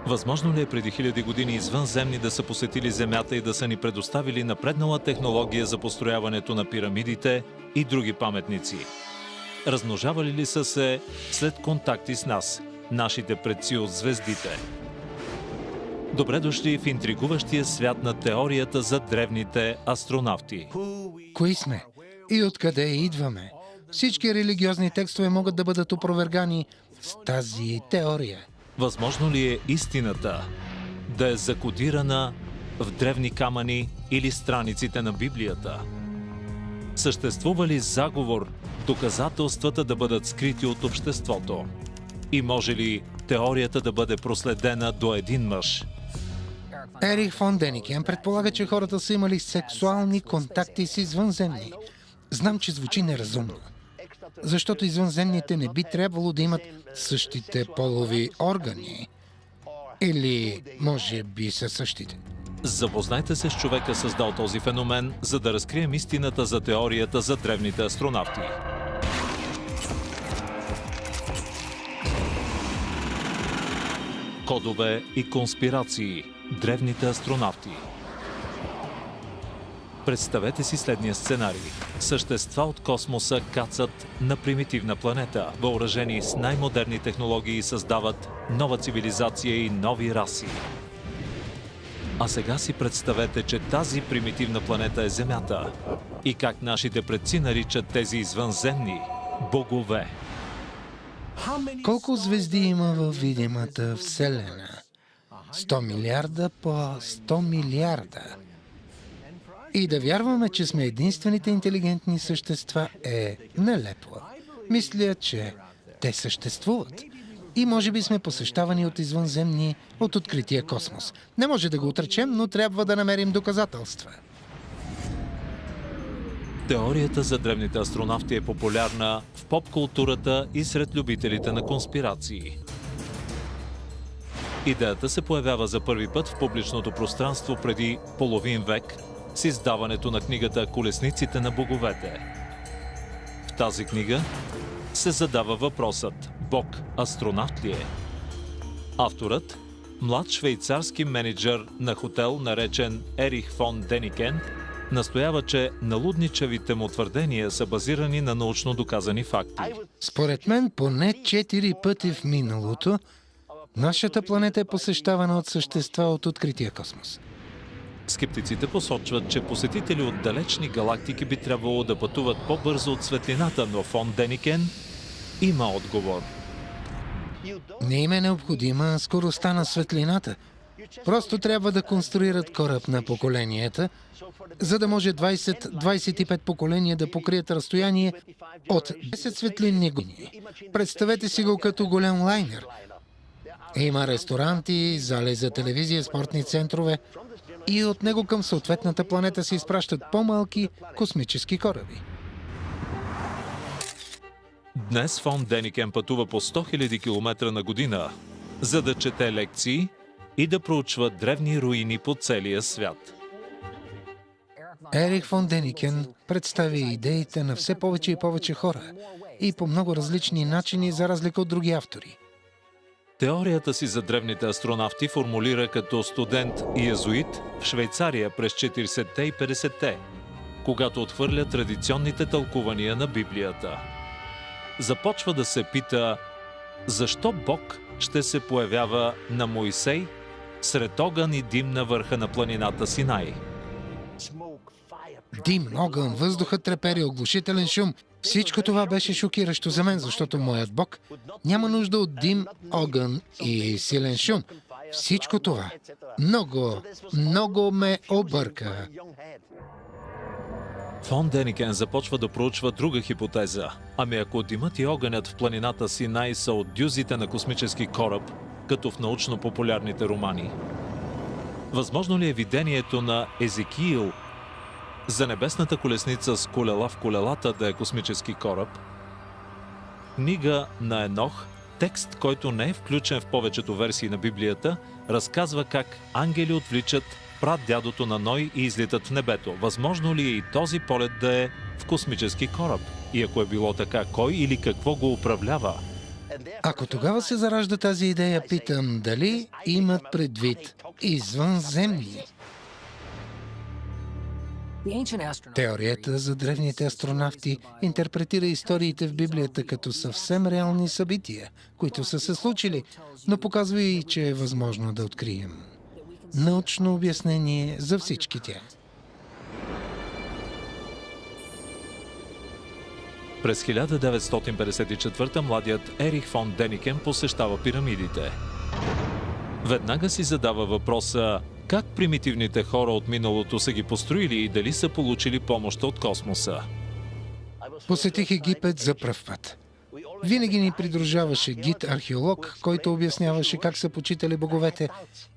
Възможно ли е преди хиляди години извънземни да са посетили Земята и да са ни предоставили напреднала технология за построяването на пирамидите и други паметници? Размножавали ли са се след контакти с нас, нашите предци от звездите? Добре дошли в интригуващия свят на теорията за древните астронавти. Кои сме? И откъде идваме? Всички религиозни текстове могат да бъдат опровергани с тази теория. Възможно ли е истината да е закодирана в древни камъни или страниците на Библията? Съществува ли заговор доказателствата да бъдат скрити от обществото? И може ли теорията да бъде проследена до един мъж? Ерих фон Деникен предполага, че хората са имали сексуални контакти с извънземни. Знам, че звучи неразумно, защото извънземните не би трябвало да имат същите полови органи. Или може би са същите. Запознайте се с човека, създал този феномен, за да разкрием истината за теорията за древните астронавти. Кодове и конспирации. Древните астронавти. Представете си следния сценарий. Същества от космоса кацат на примитивна планета, въоръжени с най-модерни технологии, създават нова цивилизация и нови раси. А сега си представете, че тази примитивна планета е Земята и как нашите предци наричат тези извънземни богове. Колко звезди има във видимата Вселена? 100 милиарда по 100 милиарда. И да вярваме, че сме единствените интелигентни същества е нелепо. Мисля, че те съществуват. И може би сме посещавани от извънземни от открития космос. Не може да го отречем, но трябва да намерим доказателства. Теорията за древните астронавти е популярна в поп-културата и сред любителите на конспирации. Идеята се появява за първи път в публичното пространство преди половин век с издаването на книгата «Колесниците на боговете». В тази книга се задава въпросът «Бог астронавт ли е?». Авторът, млад швейцарски мениджър на хотел, наречен Ерих фон Деникен, настоява, че налудничавите му твърдения са базирани на научно доказани факти. Според мен, поне 4 пъти в миналото, нашата планета е посещавана от същества от открития космос. Скептиците посочват, че посетители от далечни галактики би трябвало да пътуват по-бързо от светлината, но фон Деникен има отговор. Не им е необходима скоростта на светлината. Просто трябва да конструират кораб на поколенията, за да може 20-25 поколения да покрият разстояние от 10 светлинни години. Представете си го като голям лайнер. Има ресторанти, зали за телевизия, спортни центрове и от него към съответната планета се изпращат по-малки космически кораби. Днес фон Деникен пътува по 100 000 км на година, за да чете лекции и да проучва древни руини по целия свят. Ерих фон Деникен представи идеите на все повече и повече хора и по много различни начини, за разлика от други автори. Теорията си за древните астронавти формулира като студент и езуит в Швейцария през 40-те и 50-те, когато отхвърля традиционните тълкувания на Библията. Започва да се пита защо Бог ще се появява на Моисей сред огън и дим на върха на планината Синай. Дим, огън, въздухът трепери, оглушителен шум. Всичко това беше шокиращо за мен, защото моят Бог няма нужда от дим, огън и силен шум. Всичко това много ме обърка. Фон Деникен започва да проучва друга хипотеза. Ами ако димът и огънят в планината Синай са от дюзите на космически кораб, като в научно-популярните романи? Възможно ли е видението на Езекиил за небесната колесница с колела в колелата да е космически кораб? Книга на Енох, текст, който не е включен в повечето версии на Библията, разказва как ангели отвличат прадядото на Ной и излитат в небето. Възможно ли е и този полет да е в космически кораб? И ако е било така, кой или какво го управлява? Ако тогава се заражда тази идея, питам дали имат предвид извънземни. Теорията за древните астронавти интерпретира историите в Библията като съвсем реални събития, които са се случили, но показва и, че е възможно да открием научно обяснение за всички тях. През 1954 младият Ерих фон Деникен посещава пирамидите. Веднага си задава въпроса как примитивните хора от миналото са ги построили и дали са получили помощ от космоса. Посетих Египет за пръв път. Винаги ни придружаваше гид-археолог, който обясняваше как са почитали боговете.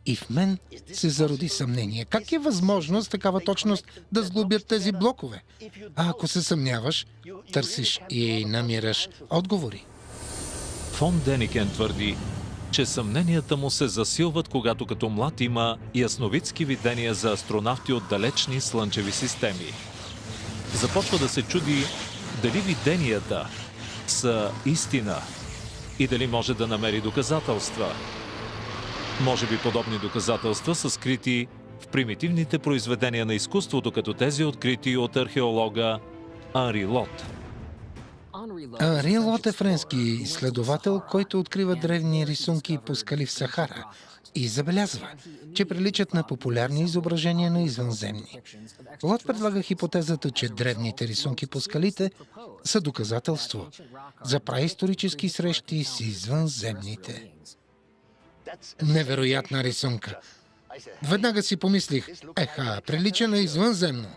И в мен се зароди съмнение. Как е възможно с такава точност да сглобят тези блокове? А ако се съмняваш, търсиш и намираш отговори. Фон Деникен твърди, че съмненията му се засилват, когато като млад има ясновидски видения за астронавти от далечни слънчеви системи. Започва да се чуди дали виденията са истина и дали може да намери доказателства. Може би подобни доказателства са скрити в примитивните произведения на изкуството, като тези открити от археолога Анри Лот. Анри Лот е френски изследовател, който открива древни рисунки по скали в Сахара и забелязва, че приличат на популярни изображения на извънземни. Лот предлага хипотезата, че древните рисунки по скалите са доказателство за праисторически срещи с извънземните. Невероятна рисунка. Веднага си помислих, прилича на извънземно.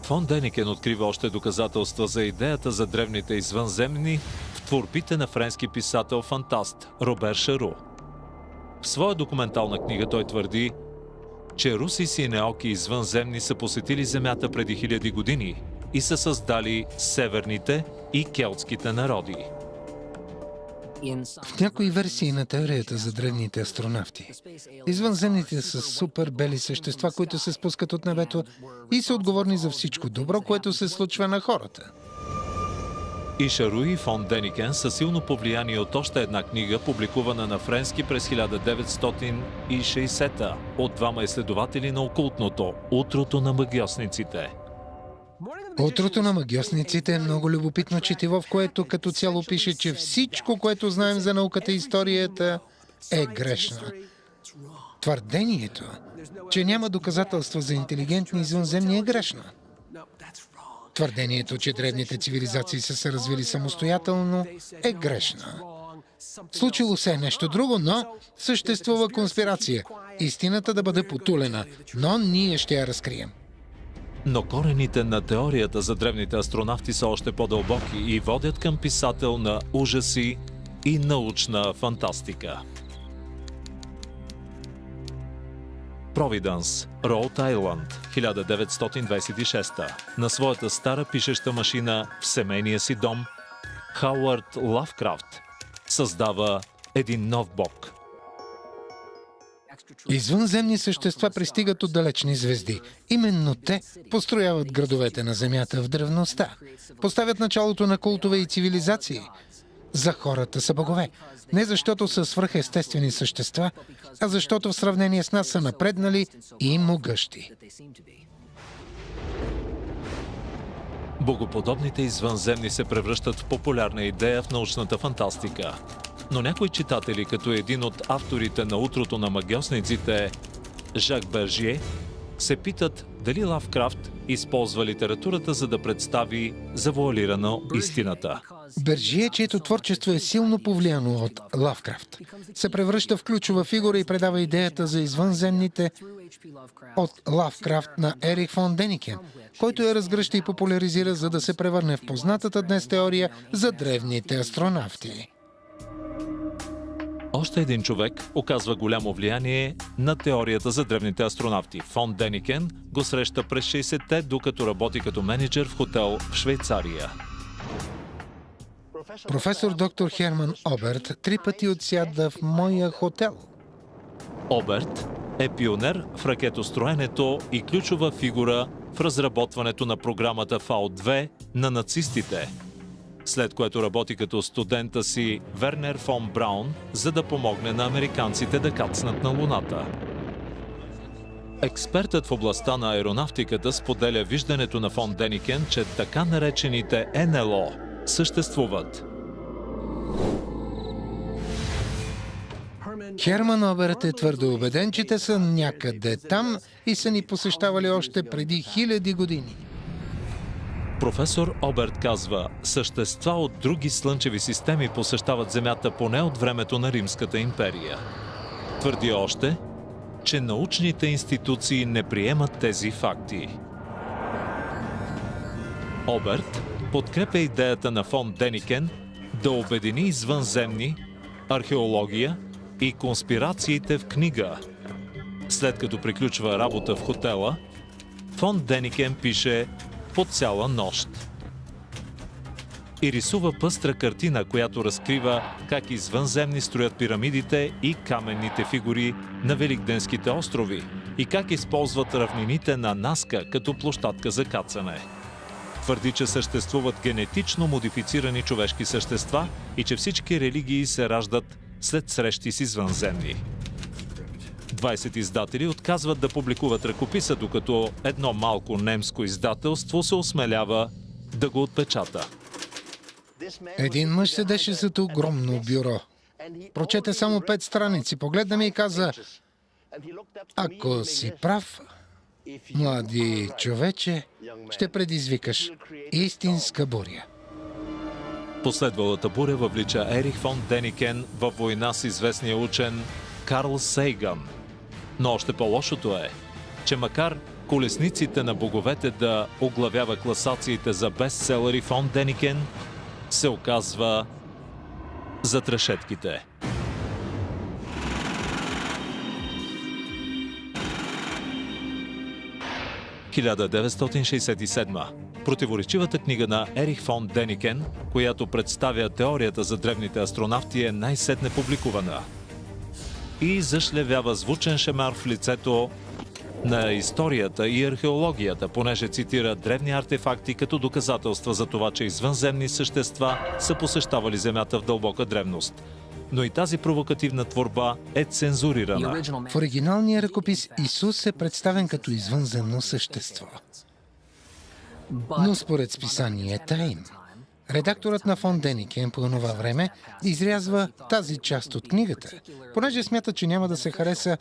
Фон Деникен открива още доказателства за идеята за древните извънземни в творбите на френски писател-фантаст Робер Шару. В своя документална книга той твърди, че руси синеоки извънземни са посетили Земята преди 1000 години и са създали северните и келтските народи. В някои версии на теорията за древните астронавти, извънземните са супер бели същества, които се спускат от небето и са отговорни за всичко добро, което се случва на хората. И Шару и фон Деникен са силно повлияни от още една книга, публикувана на френски през 1960-та от двама изследователи на окултното «Утрото на магьосниците». Утрото на магьосниците е много любопитно четиво, в което като цяло пише, че всичко, което знаем за науката и историята, е грешно. Твърдението, че няма доказателства за интелигентни извънземни, е грешно. Твърдението, че древните цивилизации са се развили самостоятелно, е грешно. Случило се е нещо друго, но съществува конспирация. Истината да бъде потулена, но ние ще я разкрием. Но корените на теорията за древните астронавти са още по-дълбоки и водят към писател на ужаси и научна фантастика. Провидънс, Роуд Айланд, 1926. На своята стара пишеща машина в семейния си дом, Хауърд Лавкрафт създава един нов бог. Извънземни същества пристигат от далечни звезди. Именно те построяват градовете на Земята в древността. Поставят началото на култове и цивилизации. За хората са богове. Не защото са свръхестествени същества, а защото в сравнение с нас са напреднали и могъщи. Богоподобните извънземни се превръщат в популярна идея в научната фантастика. Но някои читатели, като един от авторите на Утрото на магьосниците, Жак Бержие, се питат дали Лавкрафт използва литературата, за да представи завуалирано истината. Бержие, чието творчество е силно повлияно от Лавкрафт, се превръща в ключова фигура и предава идеята за извънземните от Лавкрафт на Ерих фон Деникен, който я разгръща и популяризира, за да се превърне в познатата днес теория за древните астронавти. Още един човек оказва голямо влияние на теорията за древните астронавти. Фон Деникен го среща през 60-те, докато работи като менеджер в хотел в Швейцария. Професор доктор Херман Оберт 3 пъти отсяда в моя хотел. Оберт е пионер в ракетостроенето и ключова фигура в разработването на програмата Фау-2 на нацистите. след което работи като студента си Вернер фон Браун, за да помогне на американците да кацнат на Луната. Експертът в областта на аеронавтиката споделя виждането на фон Деникен, че така наречените НЛО съществуват. Херман Оберт е твърдо убеден, че те са някъде там и са ни посещавали още преди хиляди години. Професор Оберт казва, същества от други слънчеви системи посещават Земята поне от времето на Римската империя. Твърди още, че научните институции не приемат тези факти. Оберт подкрепя идеята на фон Деникен да обедини извънземни, археология и конспирациите в книга. След като приключва работа в хотела, фон Деникен пише по цяла нощ и рисува пъстра картина, която разкрива как извънземни строят пирамидите и каменните фигури на Великденските острови и как използват равнините на Наска като площадка за кацане. Твърди, че съществуват генетично модифицирани човешки същества и че всички религии се раждат след срещи с извънземни. 20 издатели отказват да публикуват ръкописа, докато едно малко немско издателство се осмелява да го отпечата. Един мъж седеше зад огромно бюро. Прочете само 5 страници, погледна ми и каза: ако си прав, млади човече, ще предизвикаш истинска буря. Последвалата буря въвлича Ерих фон Деникен във война с известния учен Карл Сейган. Но още по-лошото е, че макар колесниците на боговете да оглавява класациите за бестселери, фон Деникен се оказва зад решетките. (1967) Противоречивата книга на Ерих фон Деникен, която представя теорията за древните астронавти, е най-сетне публикувана и зашлевява звучен шемар в лицето на историята и археологията, понеже цитира древни артефакти като доказателства за това, че извънземни същества са посещавали Земята в дълбока древност. Но и тази провокативна творба е цензурирана. В оригиналния ръкопис Исус е представен като извънземно същество. Но според списанията им, редакторът на фон Деникен по това време изрязва тази част от книгата, понеже смята, че няма да се хареса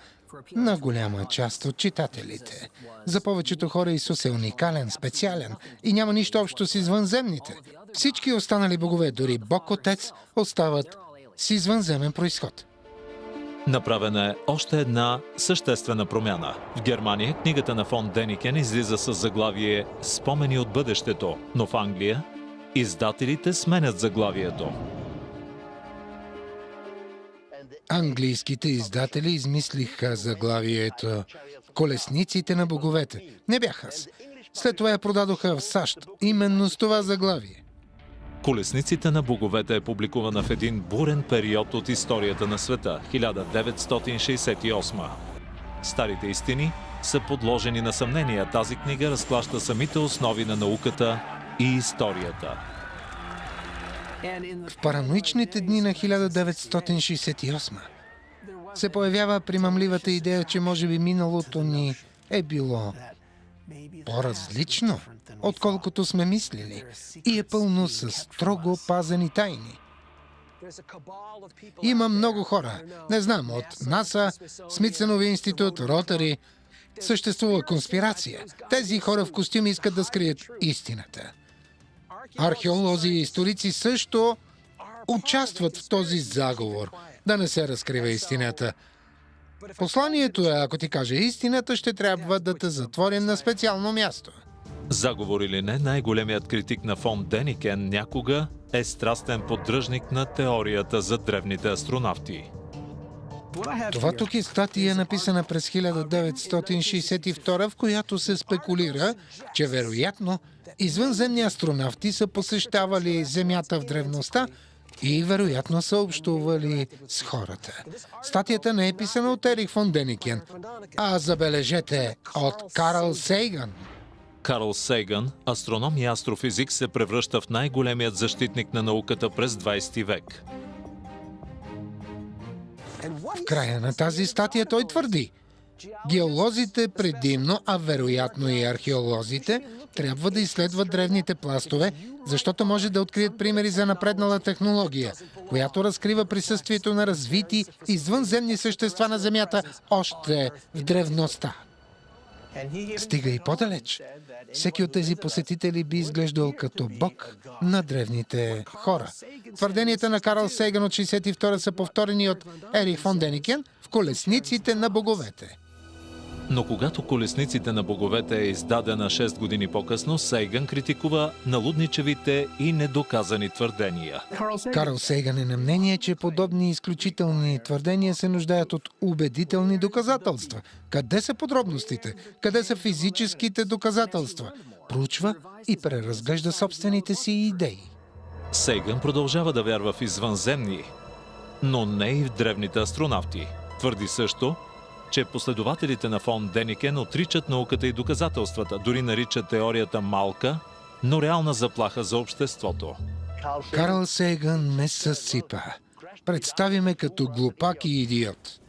на голяма част от читателите. За повечето хора Исус е уникален, специален и няма нищо общо с извънземните. Всички останали богове, дори Бог Отец, остават с извънземен произход. Направена е още една съществена промяна. В Германия книгата на фон Деникен излиза с заглавие «Спомени от бъдещето», но в Англия издателите сменят заглавието. Английските издатели измислиха заглавието «Колесниците на боговете». Не бях аз. След това я продадоха в САЩ, именно с това заглавие. Колесниците на боговете е публикувана в един бурен период от историята на света – 1968. Старите истини са подложени на съмнения. Тази книга разклаща самите основи на науката и историята. В параноичните дни на 1968 се появява примамливата идея, че може би миналото ни е било по-различно, отколкото сме мислили, и е пълно с строго пазени тайни. Има много хора, не знам, от НАСА, Смитсънови институт, Ротари. Съществува конспирация. Тези хора в костюми искат да скрият истината. Археолози и историци също участват в този заговор да не се разкрива истината. Посланието е, ако ти каже истината, ще трябва да те затворим на специално място. Заговор или не, най-големият критик на фон Деникен някога е страстен поддръжник на теорията за древните астронавти. Това тук е статия, написана през 1962, в която се спекулира, че вероятно извънземни астронавти са посещавали Земята в древността и вероятно са общували с хората. Статията не е писана от Ерих фон Деникен, а забележете, от Карл Сейган. Карл Сейгън, астроном и астрофизик, се превръща в най-големият защитник на науката през 20 век. В края на тази статия той твърди: геолозите предимно, а вероятно и археолозите, трябва да изследват древните пластове, защото може да открият примери за напреднала технология, която разкрива присъствието на развити извънземни същества на Земята още в древността. Стига и по-далеч. Всеки от тези посетители би изглеждал като бог на древните хора. Твърденията на Карл Сейгън от 1962 са повторени от Ерих фон Деникен в Колесниците на боговете. Но когато Колесниците на боговете е издадена 6 години по-късно, Сейгън критикува налудничевите и недоказани твърдения. Карл Сейгън е на мнение, че подобни изключителни твърдения се нуждаят от убедителни доказателства. Къде са подробностите? Къде са физическите доказателства? Проучва и преразглежда собствените си идеи. Сейгън продължава да вярва в извънземни, но не и в древните астронавти. Твърди също, че последователите на фон Деникен отричат науката и доказателствата, дори наричат теорията малка, но реална заплаха за обществото. Карл Сейгън ме съсипа. Представи ме като глупак и идиот.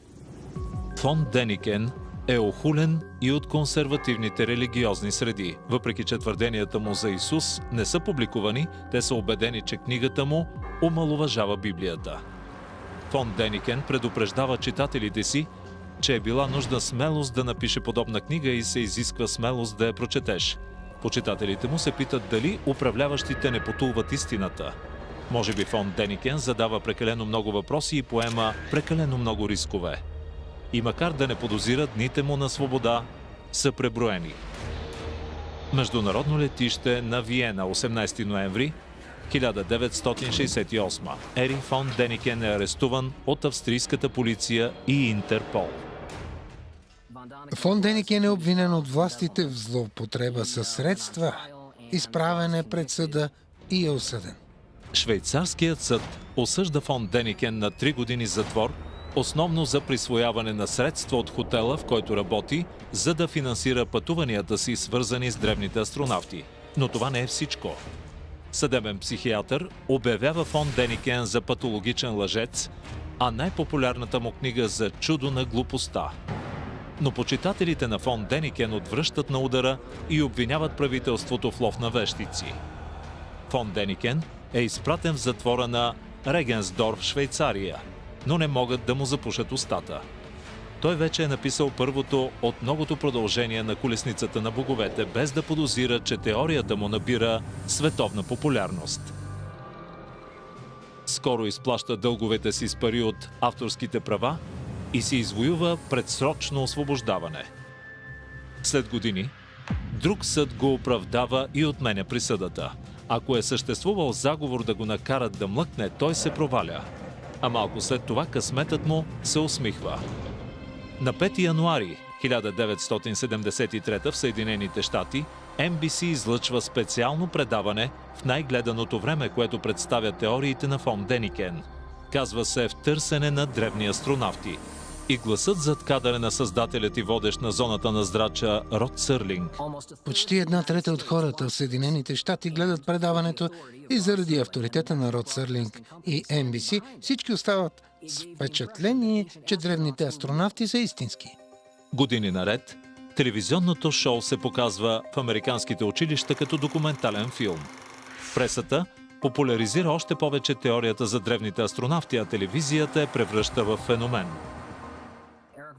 Фон Деникен е охулен и от консервативните религиозни среди. Въпреки че твърденията му за Исус не са публикувани, те са убедени, че книгата му омаловажава Библията. Фон Деникен предупреждава читателите си, че е била нужда смелост да напише подобна книга и се изисква смелост да я прочетеш. Почитателите му се питат дали управляващите не потулват истината. Може би фон Деникен задава прекалено много въпроси и поема прекалено много рискове. И макар да не подозира, дните му на свобода са преброени. Международно летище на Виена, 18 ноември 1968. Ерих фон Деникен е арестуван от австрийската полиция и Интерпол. Фон Деникен е обвинен от властите в злоупотреба със средства, изправен е пред съда и е осъден. Швейцарският съд осъжда фон Деникен на 3 години затвор, основно за присвояване на средства от хотела, в който работи, за да финансира пътуванията си, свързани с древните астронавти. Но това не е всичко. Съдебен психиатър обявява фон Деникен за патологичен лъжец, а най-популярната му книга за чудо на глупостта. Но почитателите на фон Деникен отвръщат на удара и обвиняват правителството в лов на вещици. Фон Деникен е изпратен в затвора на Регенсдорф, Швейцария, но не могат да му запушат устата. Той вече е написал първото от многото продължение на Колесницата на боговете, без да подозира, че теорията му набира световна популярност. Скоро изплаща дълговете си с пари от авторските права и си извоюва предсрочно освобождаване. След години, друг съд го оправдава и отменя присъдата. Ако е съществувал заговор да го накарат да млъкне, той се проваля. А малко след това късметът му се усмихва. На 5 януари 1973 в Съединените щати NBC излъчва специално предаване в най-гледаното време, което представя теориите на фон Деникен. Казва се "В търсене на древни астронавти". И гласът зад кадъра на създателят и водещ на зоната на здрача Род Сърлинг. Почти 1/3 от хората в Съединените щати гледат предаването и заради авторитета на Род Сърлинг и NBC всички остават с впечатление, че древните астронавти са истински. Години наред, телевизионното шоу се показва в американските училища като документален филм. Пресата популяризира още повече теорията за древните астронавти, а телевизията я превръща в феномен.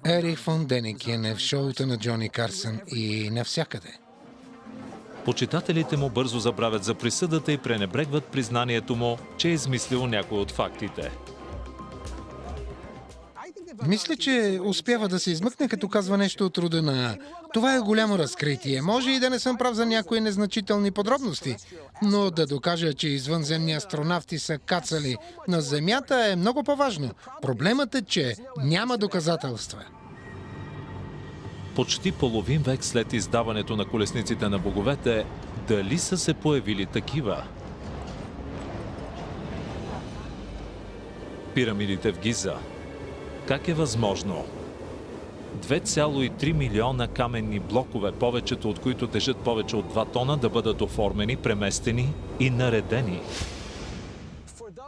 Ерих фон Деникен е в шоута на Джони Карсън и навсякъде. Почитателите му бързо забравят за присъдата и пренебрегват признанието му, че е измислил някой от фактите. Мисля, че успява да се измъкне, като казва нещо от рода на "Това е голямо разкритие. Може и да не съм прав за някои незначителни подробности, но да докажа, че извънземни астронавти са кацали на Земята е много по-важно. Проблемът е, че няма доказателства." Почти половин век след издаването на Колесниците на боговете, дали са се появили такива? Пирамидите в Гиза. Как е възможно? 2,3 милиона каменни блокове, повечето от които тежат повече от 2 тона, да бъдат оформени, преместени и наредени.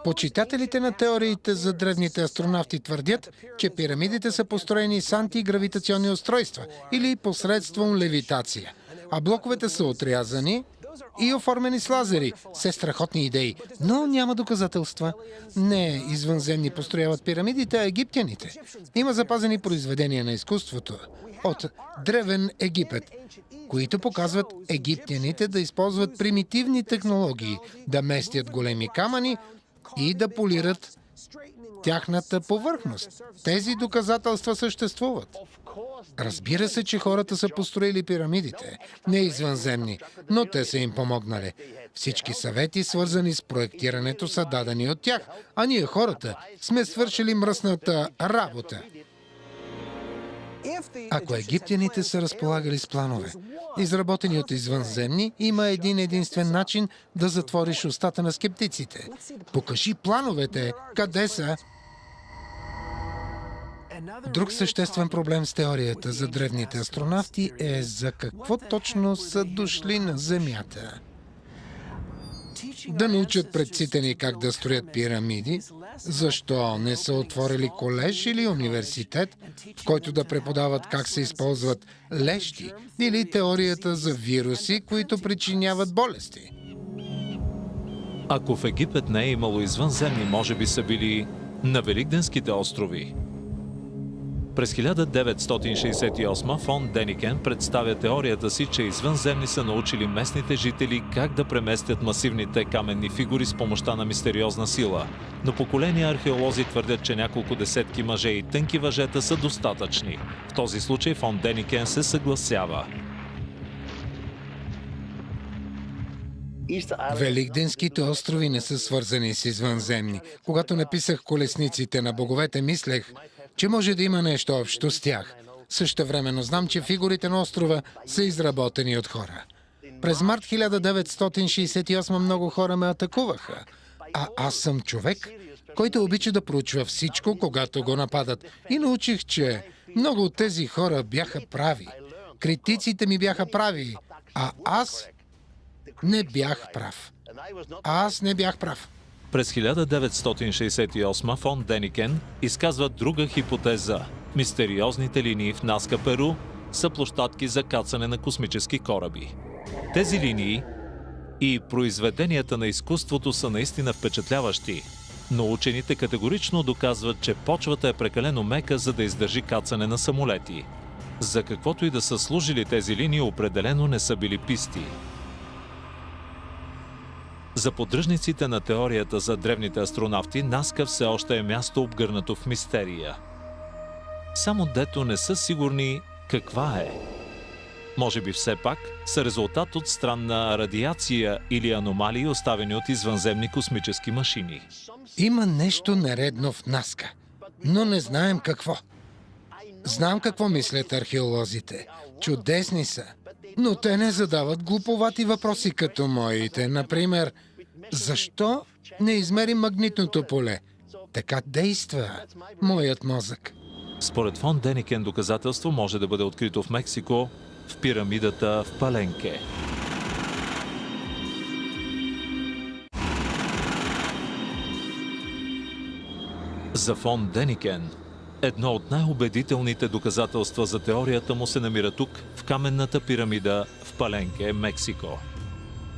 Почитателите на теориите за древните астронавти твърдят, че пирамидите са построени с антигравитационни устройства или посредством левитация, а блоковете са отрязани и оформени с лазери. Все страхотни идеи, но няма доказателства. Не извънземни построяват пирамидите, а египтяните. Има запазени произведения на изкуството от древен Египет, които показват египтяните да използват примитивни технологии, да местят големи камъни и да полират тяхната повърхност. Тези доказателства съществуват. Разбира се, че хората са построили пирамидите, не извънземни, но те са им помогнали. Всички съвети, свързани с проектирането, са дадени от тях, а ние хората сме свършили мръсната работа. Ако египтяните са разполагали с планове, изработени от извънземни, има един единствен начин да затвориш устата на скептиците. Покажи плановете, къде са. Друг съществен проблем с теорията за древните астронавти е за какво точно са дошли на Земята. Да научат предците ни как да строят пирамиди, защо не са отворили колеж или университет, в който да преподават как се използват лещи, или теорията за вируси, които причиняват болести. Ако в Египет не е имало извънземни, може би са били на Великденските острови. През 1968 фон Деникен представя теорията си, че извънземни са научили местните жители как да преместят масивните каменни фигури с помощта на мистериозна сила. Но поколения археолози твърдят, че няколко десетки мъже и тънки въжета са достатъчни. В този случай фон Деникен се съгласява. Великденските острови не са свързани с извънземни. Когато написах колесниците на боговете, мислех, че може да има нещо общо с тях. Същевременно знам, че фигурите на острова са изработени от хора. През март 1968 много хора ме атакуваха. А аз съм човек, който обича да проучва всичко, когато го нападат. И научих, че много от тези хора бяха прави. Критиците ми бяха прави, а аз не бях прав. Аз не бях прав. През 1968 фон Деникен изказва друга хипотеза. Мистериозните линии в Назка, Перу, са площадки за кацане на космически кораби. Тези линии и произведенията на изкуството са наистина впечатляващи, но учените категорично доказват, че почвата е прекалено мека, за да издържи кацане на самолети. За каквото и да са служили тези линии, определено не са били писти. За поддръжниците на теорията за древните астронавти, Назка все още е място обгърнато в мистерия. Само дето не са сигурни каква е. Може би все пак са резултат от странна радиация или аномалии, оставени от извънземни космически машини. Има нещо нередно в Назка, но не знаем какво. Знам какво мислят археолозите. Чудесни са, но те не задават глуповати въпроси като моите. Например, защо не измерим магнитното поле? Така действа моят мозък. Според фон Деникен доказателство може да бъде открито в Мексико, в пирамидата в Паленке. За фон Деникен едно от най-убедителните доказателства за теорията му се намира тук, в каменната пирамида в Паленке, Мексико.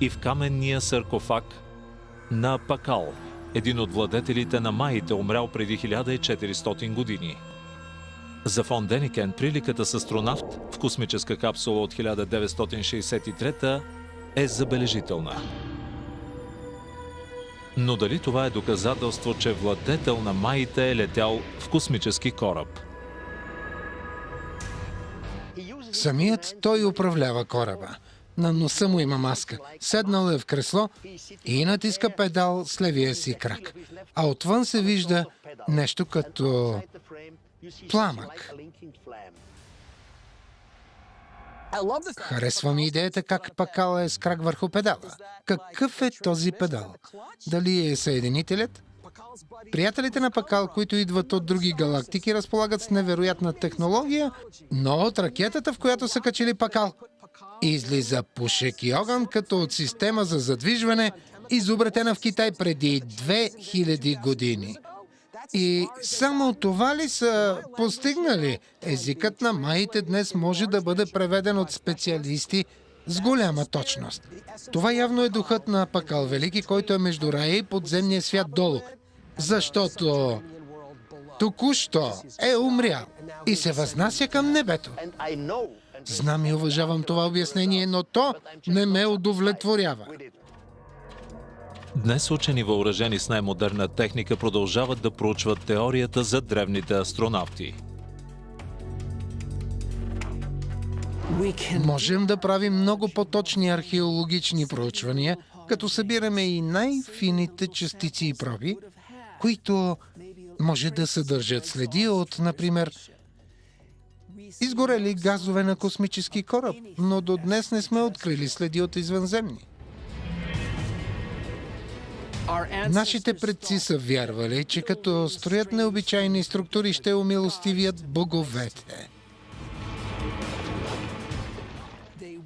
И в каменния саркофаг на Пакал, един от владетелите на маите, умрял преди 1400 години. За фон Деникен приликата с астронавт в космическа капсула от 1963 е забележителна. Но дали това е доказателство, че владетел на маите е летял в космически кораб? Самият той управлява кораба. На носа му има маска. Седнал е в кресло и натиска педал с левия си крак. А отвън се вижда нещо като пламък. Харесва ми идеята как Пакал е с крак върху педала. Какъв е този педал? Дали е съединителят? Приятелите на Пакал, които идват от други галактики, разполагат с невероятна технология, но от ракетата, в която са качили Пакал, излиза пушек и огън, като от система за задвижване, изобретена в Китай преди 2000 години. И само това ли са постигнали? Езикът на маите днес може да бъде преведен от специалисти с голяма точност. Това явно е духът на Пакал Велики, който е между рая и подземния свят долу. Защото току-що е умрял и се възнася към небето. Знам и уважавам това обяснение, но то не ме удовлетворява. Днес учени, въоръжени с най-модерна техника, продължават да проучват теорията за древните астронавти. Можем да правим много по-точни археологични проучвания, като събираме и най-фините частици и проби, които може да съдържат следи от, например, изгорели газове на космически кораб, но до днес не сме открили следи от извънземни. Нашите предци са вярвали, че като строят необичайни структури, ще умилостивят боговете.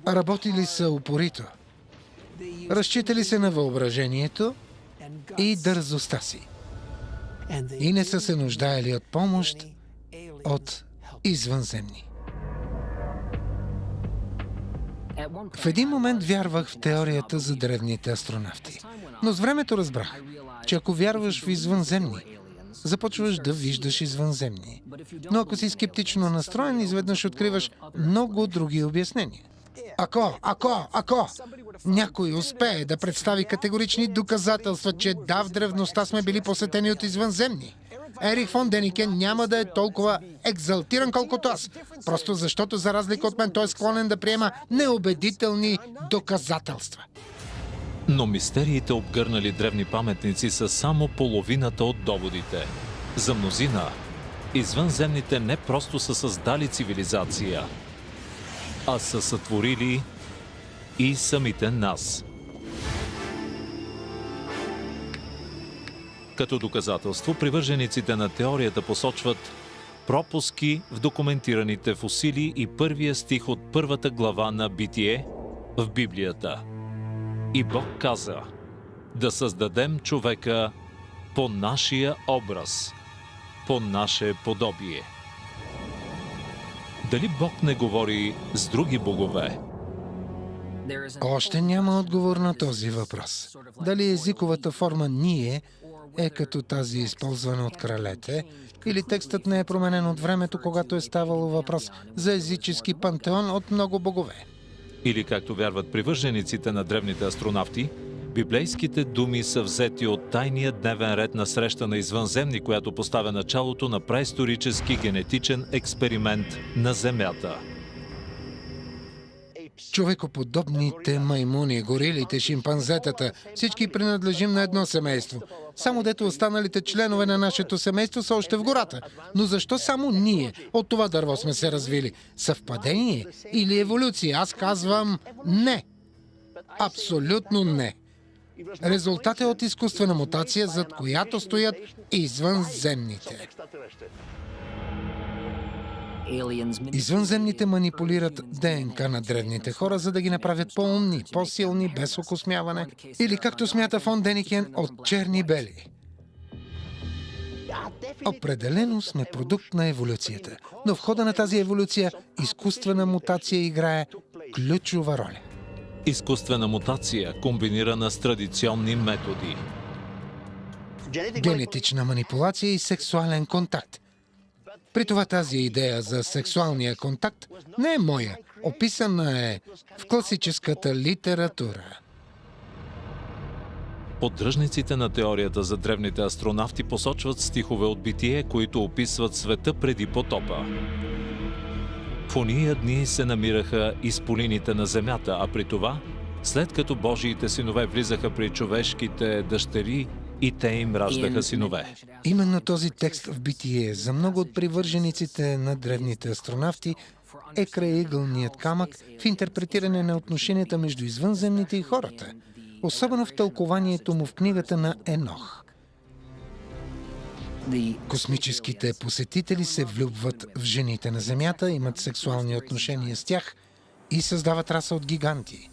Работили са упорито. Разчитали се на въображението и дързостта си. И не са се нуждаели от помощ от извънземни. В един момент вярвах в теорията за древните астронавти. Но с времето разбрах, че ако вярваш в извънземни, започваш да виждаш извънземни. Но ако си скептично настроен, изведнъж откриваш много други обяснения. Ако някой успее да представи категорични доказателства, че да, в древността сме били посетени от извънземни, Ерих фон Деникен няма да е толкова екзалтиран, колкото аз. Просто защото, за разлика от мен, той е склонен да приема неубедителни доказателства. Но мистериите, обгърнали древни паметници, са само половината от доводите. За мнозина, извънземните не просто са създали цивилизация, а са сътворили и самите нас. Като доказателство, привържениците на теорията посочват пропуски в документираните фосили и първия стих от първата глава на Битие в Библията. И Бог каза: да създадем човека по нашия образ, по наше подобие. Дали Бог не говори с други богове? Още няма отговор на този въпрос. Дали езиковата форма «ние» е като тази използвана от кралете, или текстът не е променен от времето, когато е ставало въпрос за езически пантеон от много богове. Или, както вярват привържениците на древните астронавти, библейските думи са взети от тайния дневен ред на среща на извънземни, която поставя началото на преисторически генетичен експеримент на Земята. Човекоподобните маймуни, горилите, шимпанзетата, всички принадлежим на едно семейство. Само дето останалите членове на нашето семейство са още в гората. Но защо само ние от това дърво сме се развили? Съвпадение или еволюция? Аз казвам не. Абсолютно не. Резултат е от изкуствена мутация, зад която стоят извънземните. Извънземните манипулират ДНК на древните хора, за да ги направят по-умни, по-силни, без окосмяване. Или, както смята фон Деникен, от черни бели. Определено сме продукт на еволюцията. Но в хода на тази еволюция изкуствена мутация играе ключова роля. Изкуствена мутация, комбинирана с традиционни методи. Генетична манипулация и сексуален контакт. При това тази идея за сексуалния контакт не е моя. Описана е в класическата литература. Поддръжниците на теорията за древните астронавти посочват стихове от Битие, които описват света преди потопа. В ония дни се намираха изполините на земята, а при това, след като Божиите синове влизаха при човешките дъщери, и те им раждаха синове. Именно този текст в Битие за много от привържениците на древните астронавти е краягълният камък в интерпретиране на отношенията между извънземните и хората, особено в тълкованието му в книгата на Енох. Космическите посетители се влюбват в жените на Земята, имат сексуални отношения с тях и създават раса от гиганти.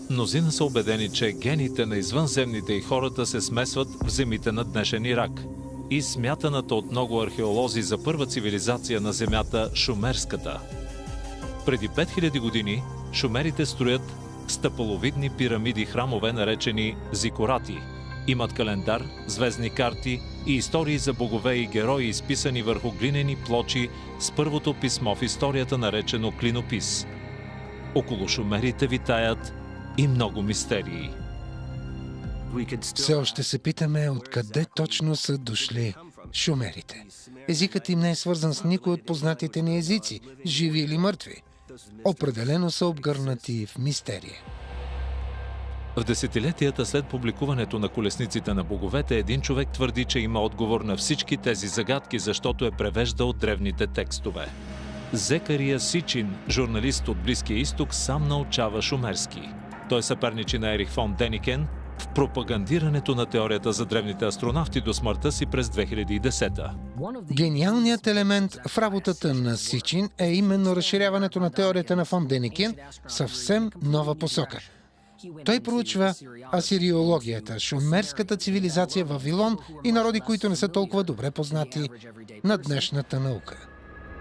Мнозина са убедени, че гените на извънземните и хората се смесват в земите на днешен Ирак. И смятаната от много археолози за първа цивилизация на Земята – шумерската. Преди 5000 години шумерите строят стъпаловидни пирамиди-храмове, наречени зикурати. Имат календар, звездни карти и истории за богове и герои, изписани върху глинени плочи с първото писмо в историята, наречено клинопис. Около шумерите витаят и много мистерии. Все още се питаме откъде точно са дошли шумерите. Езикът им не е свързан с никой от познатите ни езици, живи или мъртви. Определено са обгърнати в мистерия. В десетилетията след публикуването на Колесниците на боговете, един човек твърди, че има отговор на всички тези загадки, защото е превеждал древните текстове. Зекария Сичин, журналист от Близкия изток, сам научава шумерски. Той съперничи на Ерих фон Деникен в пропагандирането на теорията за древните астронавти до смъртта си през 2010-та. Гениалният елемент в работата на Сичин е именно разширяването на теорията на фон Деникен в съвсем нова посока. Той проучва асириологията, шумерската цивилизация в Вавилон и народи, които не са толкова добре познати на днешната наука.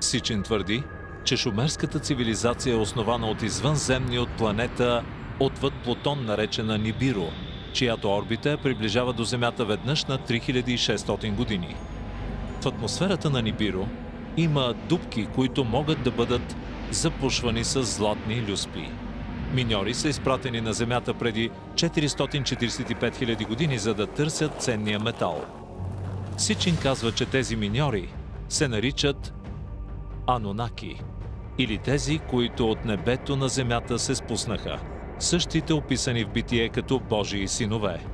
Сичин твърди, че шумерската цивилизация е основана от извънземни от планета отвъд Плутон, наречена Нибиро, чиято орбита приближава до Земята веднъж на 3600 години. В атмосферата на Нибиро има дупки, които могат да бъдат запушвани с златни люспи. Миньори са изпратени на Земята преди 445 000 години, за да търсят ценния метал. Сичин казва, че тези миньори се наричат Анунаки, или тези, които от небето на Земята се спуснаха, същите описани в Битие като Божии синове.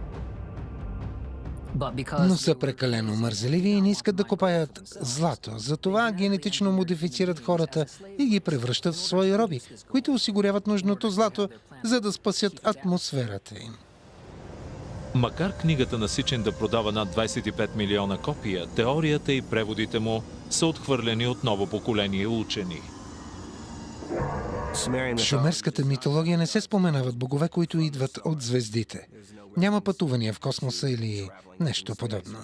Но са прекалено мързеливи и не искат да копаят злато. Затова генетично модифицират хората и ги превръщат в свои роби, които осигуряват нужното злато, за да спасят атмосферата им. Макар книгата на Сичин да продава над 25 милиона копия, теорията и преводите му са отхвърлени от ново поколение учени. В шумерската митология не се споменават богове, които идват от звездите. Няма пътувания в космоса или нещо подобно.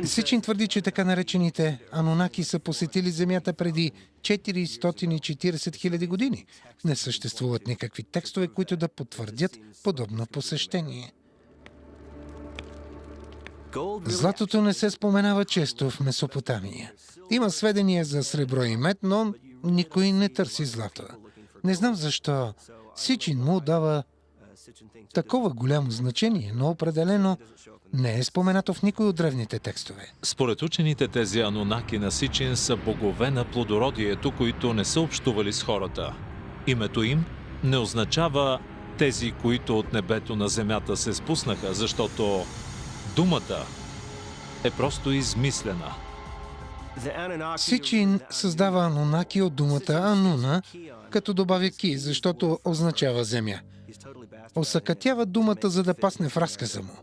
Сичин твърди, че така наречените Анунаки са посетили Земята преди 440 000 години. Не съществуват никакви текстове, които да потвърдят подобно посещение. Златото не се споменава често в Месопотамия. Има сведения за сребро и мед, но никой не търси злато. Не знам защо Сичин му дава такова голямо значение, но определено не е споменато в никой от древните текстове. Според учените, тези Анунаки на Сичин са богове на плодородието, които не са общували с хората. Името им не означава тези, които от небето на земята се спуснаха, защото думата е просто измислена. Сичин създава Анунаки от думата Ануна, като добавя ки, защото означава земя. Осъкатява думата, за да пасне в разказа му.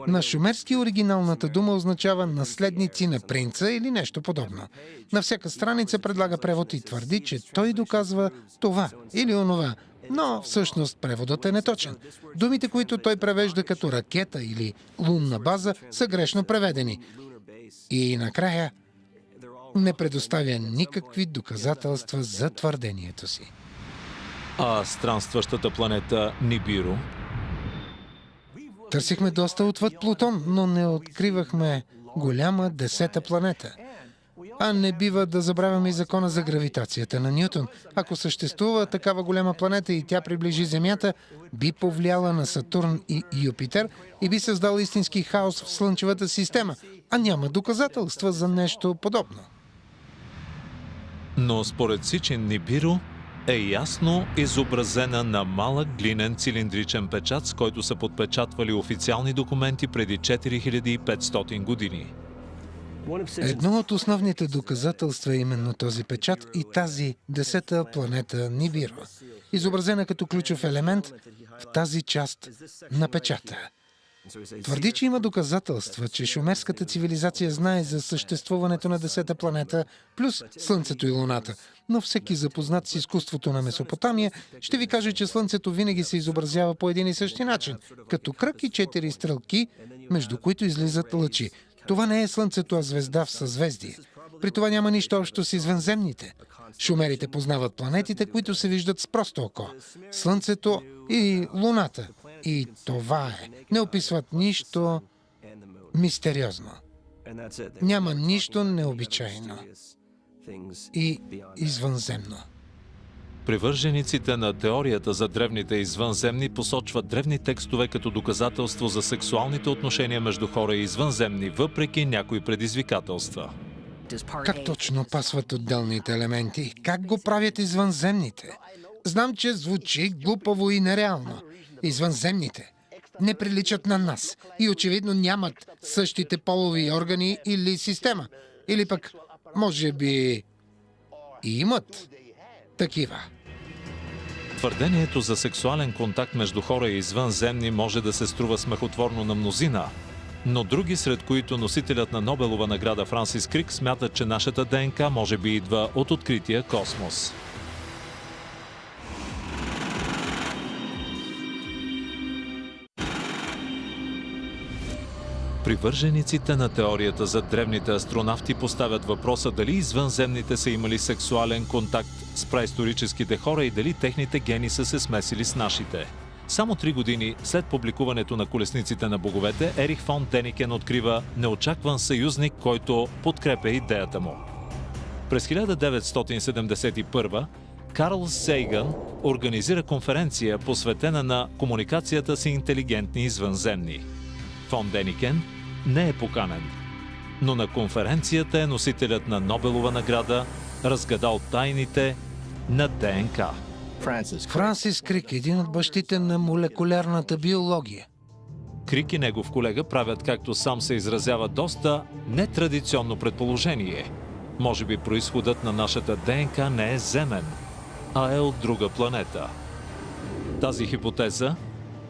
На шумерски оригиналната дума означава наследници на принца или нещо подобно. На всяка страница предлага превод и твърди, че той доказва това или онова, но всъщност преводът е неточен. Думите, които той превежда като ракета или лунна база, са грешно преведени. И накрая не предоставя никакви доказателства за твърдението си. А странстващата планета Нибиро? Търсихме доста отвъд Плутон, но не откривахме голяма 10-та планета. А не бива да забравяме и закона за гравитацията на Нютон. Ако съществува такава голяма планета и тя приближи Земята, би повлияла на Сатурн и Юпитер и би създал истински хаос в Слънчевата система, а няма доказателства за нещо подобно. Но според Сичин Нибиро е ясно изобразена на малък глинен цилиндричен печат, с който са подпечатвали официални документи преди 4500 години. Едно от основните доказателства е именно този печат и тази 10-та планета Нибиро, изобразена като ключов елемент в тази част на печата. Твърди, че има доказателства, че шумерската цивилизация знае за съществуването на 10-та планета, плюс Слънцето и Луната. Но всеки запознат с изкуството на Месопотамия ще ви каже, че Слънцето винаги се изобразява по един и същи начин, като кръг и 4 стрелки, между които излизат лъчи. Това не е Слънцето, а звезда в съзвездие. При това няма нищо общо с извънземните. Шумерите познават планетите, които се виждат с просто око. Слънцето и Луната. И това е. Не описват нищо мистериозно. Няма нищо необичайно и извънземно. Привържениците на теорията за древните извънземни посочват древни текстове като доказателство за сексуалните отношения между хора и извънземни, въпреки някои предизвикателства. Как точно пасват отделните елементи? Как го правят извънземните? Знам, че звучи глупаво и нереално. Извънземните не приличат на нас и очевидно нямат същите полови органи или система. Или пък, може би, и имат такива. Твърдението за сексуален контакт между хора и извънземни може да се струва смехотворно на мнозина, но други, сред които носителят на Нобелова награда Франсис Крик, смятат, че нашата ДНК може би идва от открития космос. Привържениците на теорията за древните астронавти поставят въпроса дали извънземните са имали сексуален контакт с праисторическите хора и дали техните гени са се смесили с нашите. Само 3 години след публикуването на Колесниците на боговете, Ерих фон Деникен открива неочакван съюзник, който подкрепя идеята му. През 1971 Карл Сейгън организира конференция, посветена на комуникацията с интелигентни извънземни. Фон Деникен не е поканен, но на конференцията е носителят на Нобелова награда, разгадал тайните на ДНК. Франсис Крик, един от бащите на молекулярната биология. Крик и негов колега правят, както сам се изразява, доста нетрадиционно предположение. Може би произходът на нашата ДНК не е земен, а е от друга планета. Тази хипотеза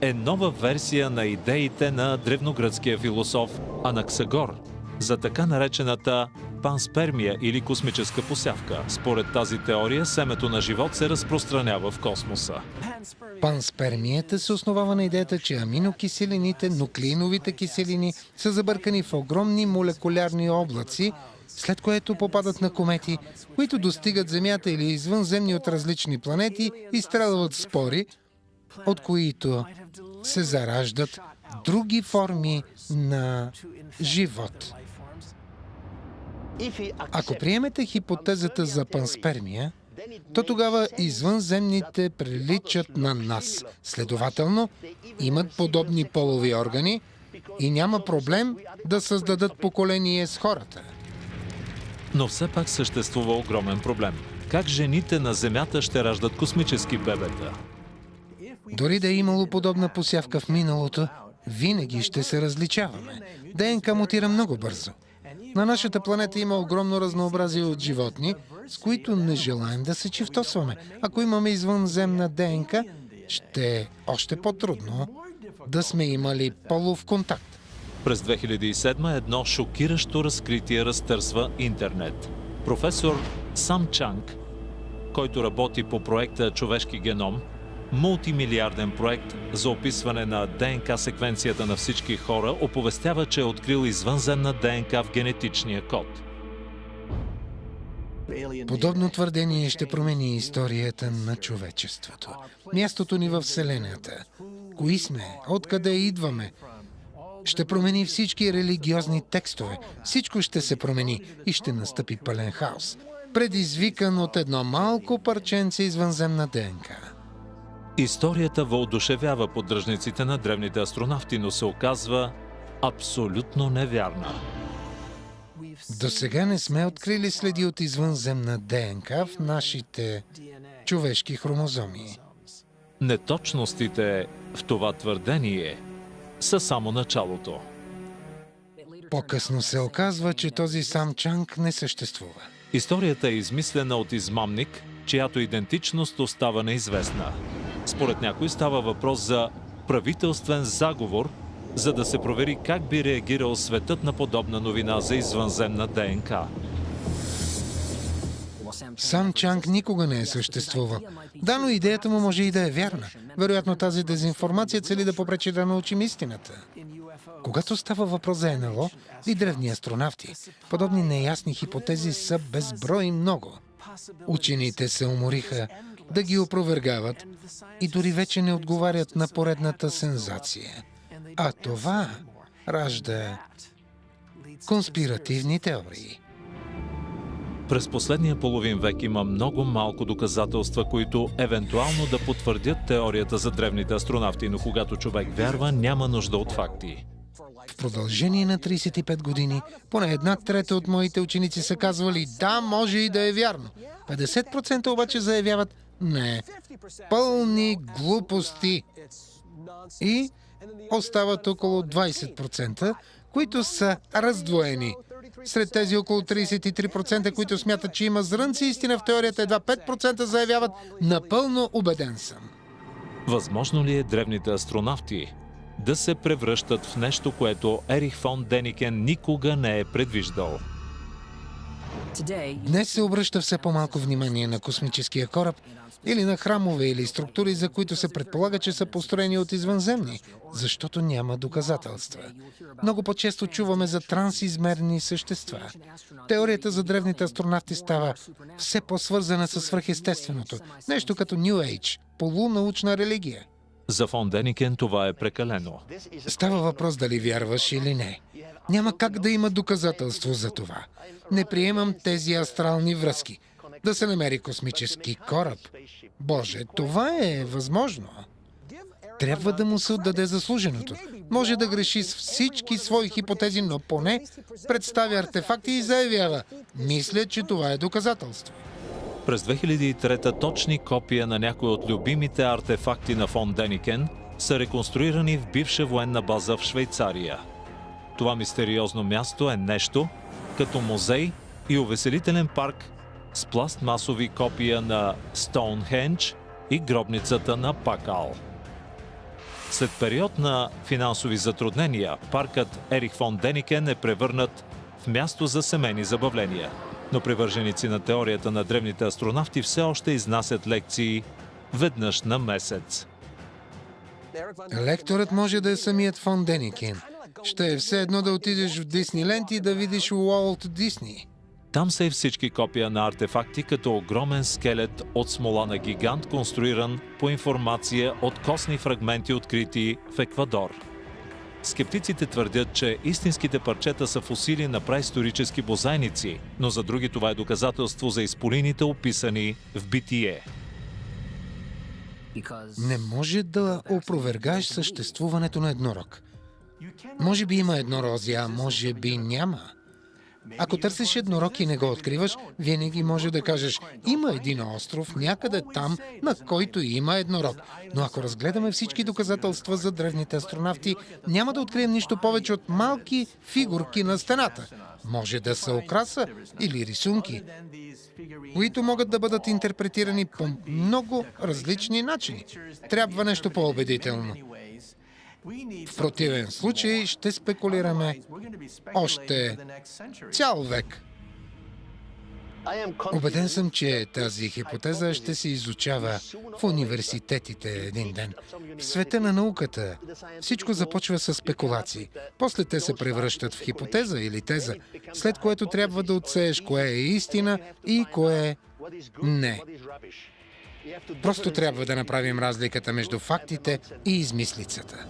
е нова версия на идеите на древногръцкия философ Анаксагор за така наречената панспермия или космическа посявка. Според тази теория, семето на живот се разпространява в космоса. Панспермията се основава на идеята, че аминокиселините, нуклеиновите киселини са забъркани в огромни молекулярни облаци, след което попадат на комети, които достигат Земята или извънземни от различни планети и стрелват спори, от които се зараждат други форми на живот. Ако приемете хипотезата за панспермия, то тогава извънземните приличат на нас. Следователно, имат подобни полови органи и няма проблем да създадат поколение с хората. Но все пак съществува огромен проблем. Как жените на Земята ще раждат космически бебета? Дори да е имало подобна посявка в миналото, винаги ще се различаваме. ДНК мутира много бързо. На нашата планета има огромно разнообразие от животни, с които не желаем да се чифтосваме. Ако имаме извънземна ДНК, ще е още по-трудно да сме имали полов контакт. През 2007 едно шокиращо разкритие разтърсва интернет. Професор Сам Чанг, който работи по проекта Човешки геном, мултимилиарден проект за описване на ДНК секвенцията на всички хора, оповестява, че е открил извънземна ДНК в генетичния код. Подобно твърдение ще промени историята на човечеството. Мястото ни във Вселената. Кои сме? Откъде идваме? Ще промени всички религиозни текстове. Всичко ще се промени и ще настъпи пълен хаос, предизвикан от едно малко парченце извънземна ДНК. Историята въодушевява поддръжниците на древните астронавти, но се оказва абсолютно невярна. До сега не сме открили следи от извънземна ДНК в нашите човешки хромозоми. Неточностите в това твърдение са само началото. По-късно се оказва, че този Сам Чанг не съществува. Историята е измислена от измамник, чиято идентичност остава неизвестна. Според някой става въпрос за правителствен заговор за да се провери как би реагирал светът на подобна новина за извънземна ДНК. Сам Чанг никога не е съществувал. Да, но идеята му може и да е вярна. Вероятно тази дезинформация цели да попречи да научим истината. Когато става въпрос за НЛО и древни астронавти, подобни неясни хипотези са безброй много. Учените се умориха да ги опровергават и дори вече не отговарят на поредната сензация. А това ражда конспиративни теории. През последния половин век има много малко доказателства, които евентуално да потвърдят теорията за древните астронавти, но когато човек вярва, няма нужда от факти. В продължение на 35 години, поне 1/3 от моите ученици са казвали «Да, може и да е вярно». 50% обаче заявяват «Не, пълни глупости». И остават около 20%, които са раздвоени. Сред тези около 33%, които смятат, че има зрънци истина в теорията, едва 5% заявяват «Напълно убеден съм». Възможно ли е древните астронавти да се превръщат в нещо, което Ерих фон Деникен никога не е предвиждал? Днес се обръща все по-малко внимание на космическия кораб или на храмове или структури, за които се предполага, че са построени от извънземни, защото няма доказателства. Много по-често чуваме за трансизмерни същества. Теорията за древните астронавти става все по-свързана със свръхестественото, нещо като New Age, полунаучна религия. За фон Деникен това е прекалено. Става въпрос дали вярваш или не. Няма как да има доказателство за това. Не приемам тези астрални връзки. Да се намери космически кораб. Боже, това е възможно. Трябва да му се отдаде заслуженото. Може да греши с всички свои хипотези, но поне представя артефакти и заявява: мисля, че това е доказателство. През 2003 точни копия на някои от любимите артефакти на фон Деникен са реконструирани в бивша военна база в Швейцария. Това мистериозно място е нещо като музей и увеселителен парк с пластмасови копия на Стоунхендж и гробницата на Пакал. След период на финансови затруднения, паркът Ерих фон Деникен е превърнат в място за семейни забавления. Но привърженици на теорията на древните астронавти все още изнасят лекции веднъж на месец. Лекторът може да е самият фон Деникен. Ще е все едно да отидеш в Дисниленд и да видиш Уолт Дисни. Там са и всички копия на артефакти, като огромен скелет от смола на гигант, конструиран по информация от костни фрагменти, открити в Еквадор. Скептиците твърдят, че истинските парчета са фосили на праисторически бозайници, но за други това е доказателство за изполините, описани в Битие. Не може да опровергаеш съществуването на еднорог. Може би има еднорози, а може би няма. Ако търсиш еднорог и не го откриваш, винаги може да кажеш: има един остров някъде там, на който има еднорог. Но ако разгледаме всички доказателства за древните астронавти, няма да открием нищо повече от малки фигурки на стената. Може да са украса или рисунки, които могат да бъдат интерпретирани по много различни начини. Трябва нещо по-убедително. В противен случай ще спекулираме още цял век. Убеден съм, че тази хипотеза ще се изучава в университетите един ден. В света на науката всичко започва с спекулации. После те се превръщат в хипотеза или теза, след което трябва да отсееш кое е истина и кое не. Просто трябва да направим разликата между фактите и измислицата.